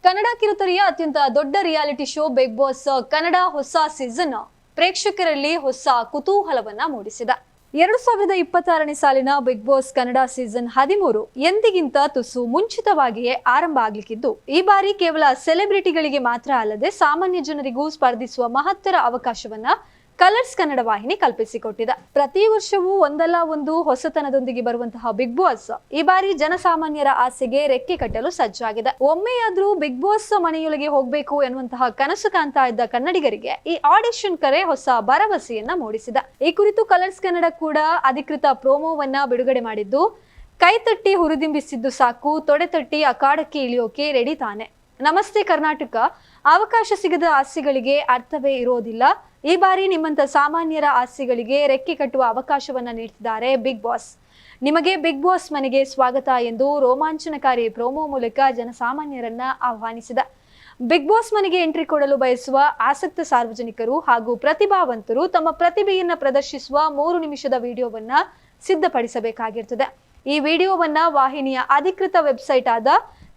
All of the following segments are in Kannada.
ಕನ್ನಡ ಕಿರುತೆರೆಯ ಅತ್ಯಂತ ದೊಡ್ಡ reality show Bigg Boss Kannada ಹೊಸ ಸೀಸನ್ ಪ್ರೇಕ್ಷಕರಲ್ಲಿ ಹೊಸ ಕುತೂಹಲವನ್ನ ಮೂಡಿಸಿದೆ. 2026ನೇ ಸಾಲಿನ ಬಿಗ್ ಬಾಸ್ ಕನ್ನಡ ಸೀಸನ್ 13 ಎಂದಿಗಿಂತ ತುಸು ಮುಂಚಿತವಾಗಿಯೇ ಆರಂಭ ಆಗಲಿಕ್ಕಿದ್ದು, ಈ ಬಾರಿ ಕೇವಲ ಸೆಲೆಬ್ರಿಟಿಗಳಿಗೆ ಮಾತ್ರ ಅಲ್ಲದೆ ಸಾಮಾನ್ಯ ಜನರಿಗೂ ಸ್ಪರ್ಧಿಸುವ ಮಹತ್ತರ ಅವಕಾಶವನ್ನ ಕಲರ್ಸ್ ಕನ್ನಡ ವಾಹಿನಿ ಕಲ್ಪಿಸಿಕೊಟ್ಟಿದೆ. ಪ್ರತಿ ವರ್ಷವೂ ಒಂದಲ್ಲ ಒಂದು ಹೊಸತನದೊಂದಿಗೆ ಬರುವಂತಹ ಬಿಗ್ ಬಾಸ್ ಈ ಬಾರಿ ಜನಸಾಮಾನ್ಯರ ಆಸೆಗೆ ರೆಕ್ಕೆ ಕಟ್ಟಲು ಸಜ್ಜಾಗಿದೆ. ಒಮ್ಮೆಯಾದ್ರೂ ಬಿಗ್ ಬಾಸ್ ಮನೆಯೊಳಗೆ ಹೋಗಬೇಕು ಎನ್ನುವಂತಹ ಕನಸು ಕಾಣ್ತಾ ಇದ್ದ ಕನ್ನಡಿಗರಿಗೆ ಈ ಆಡಿಷನ್ ಕರೆ ಹೊಸ ಭರವಸೆಯನ್ನ ಮೂಡಿಸಿದೆ. ಈ ಕುರಿತು ಕಲರ್ಸ್ ಕನ್ನಡ ಕೂಡ ಅಧಿಕೃತ ಪ್ರೋಮೋವನ್ನ ಬಿಡುಗಡೆ ಮಾಡಿದ್ದು, ಕೈತಟ್ಟಿ ಹುರಿದಿಂಬಿಸಿದ್ದು ಸಾಕು, ತೊಡೆತಟ್ಟಿ ಅಖಾಡಕ್ಕೆ ಇಳಿಯೋಕೆ ರೆಡಿ ತಾನೆ. ನಮಸ್ತೆ ಕರ್ನಾಟಕ, ಅವಕಾಶ ಸಿಗದ ಆಸೆಗಳಿಗೆ ಅರ್ಥವೇ ಇರೋದಿಲ್ಲ. ಈ ಬಾರಿ ನಿಮ್ಮಂತ ಸಾಮಾನ್ಯರ ಆಸೆಗಳಿಗೆ ರೆಕ್ಕೆ ಕಟ್ಟುವ ಅವಕಾಶವನ್ನ ನೀಡ್ತಿದ್ದಾರೆ ಬಿಗ್ ಬಾಸ್. ನಿಮಗೆ ಬಿಗ್ ಬಾಸ್ ಮನೆಗೆ ಸ್ವಾಗತ ಎಂದು ರೋಮಾಂಚನಕಾರಿ ಪ್ರೋಮೋ ಮೂಲಕ ಜನಸಾಮಾನ್ಯರನ್ನ ಆಹ್ವಾನಿಸಿದ. ಬಿಗ್ ಬಾಸ್ ಮನೆಗೆ ಎಂಟ್ರಿ ಕೊಡಲು ಬಯಸುವ ಆಸಕ್ತ ಸಾರ್ವಜನಿಕರು ಹಾಗೂ ಪ್ರತಿಭಾವಂತರು ತಮ್ಮ ಪ್ರತಿಭೆಯನ್ನ ಪ್ರದರ್ಶಿಸುವ 3 ನಿಮಿಷದ ವಿಡಿಯೋವನ್ನ ಸಿದ್ಧಪಡಿಸಬೇಕಾಗಿರ್ತದೆ. ಈ ವಿಡಿಯೋವನ್ನ ವಾಹಿನಿಯ ಅಧಿಕೃತ ವೆಬ್ಸೈಟ್ ಆದ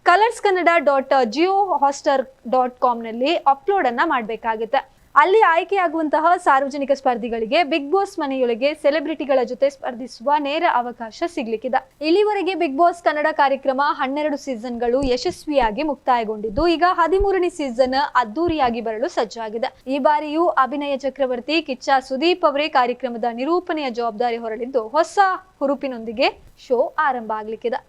colors.geohotstar.com ನಲ್ಲಿ ಅಪ್ಲೋಡ್ ಅನ್ನ ಮಾಡಬೇಕಾಗುತ್ತೆ. ಅಲ್ಲಿ ಆಯ್ಕೆಯಾಗುವಂತಹ ಸಾರ್ವಜನಿಕ ಸ್ಪರ್ಧಿಗಳಿಗೆ ಬಿಗ್ ಬಾಸ್ ಮನೆಯೊಳಗೆ ಸೆಲೆಬ್ರಿಟಿಗಳ ಜೊತೆ ಸ್ಪರ್ಧಿಸುವ ನೇರ ಅವಕಾಶ ಸಿಗ್ಲಿಕ್ಕಿದೆ. ಇಲ್ಲಿವರೆಗೆ ಬಿಗ್ ಬಾಸ್ ಕನ್ನಡ ಕಾರ್ಯಕ್ರಮ 12 ಸೀಸನ್ಗಳು ಯಶಸ್ವಿಯಾಗಿ ಮುಕ್ತಾಯಗೊಂಡಿದ್ದು, ಈಗ 13ನೇ ಸೀಸನ್ ಅದ್ದೂರಿಯಾಗಿ ಬರಲು ಸಜ್ಜಾಗಿದೆ. ಈ ಬಾರಿಯೂ ಅಭಿನಯ ಚಕ್ರವರ್ತಿ ಕಿಚ್ಚ ಸುದೀಪ್ ಅವರೇ ಕಾರ್ಯಕ್ರಮದ ನಿರೂಪಣೆಯ ಜವಾಬ್ದಾರಿ ಹೊರಲಿದ್ದು, ಹೊಸ ಹುರುಪಿನೊಂದಿಗೆ ಶೋ ಆರಂಭ ಆಗ್ಲಿಕ್ಕಿದೆ.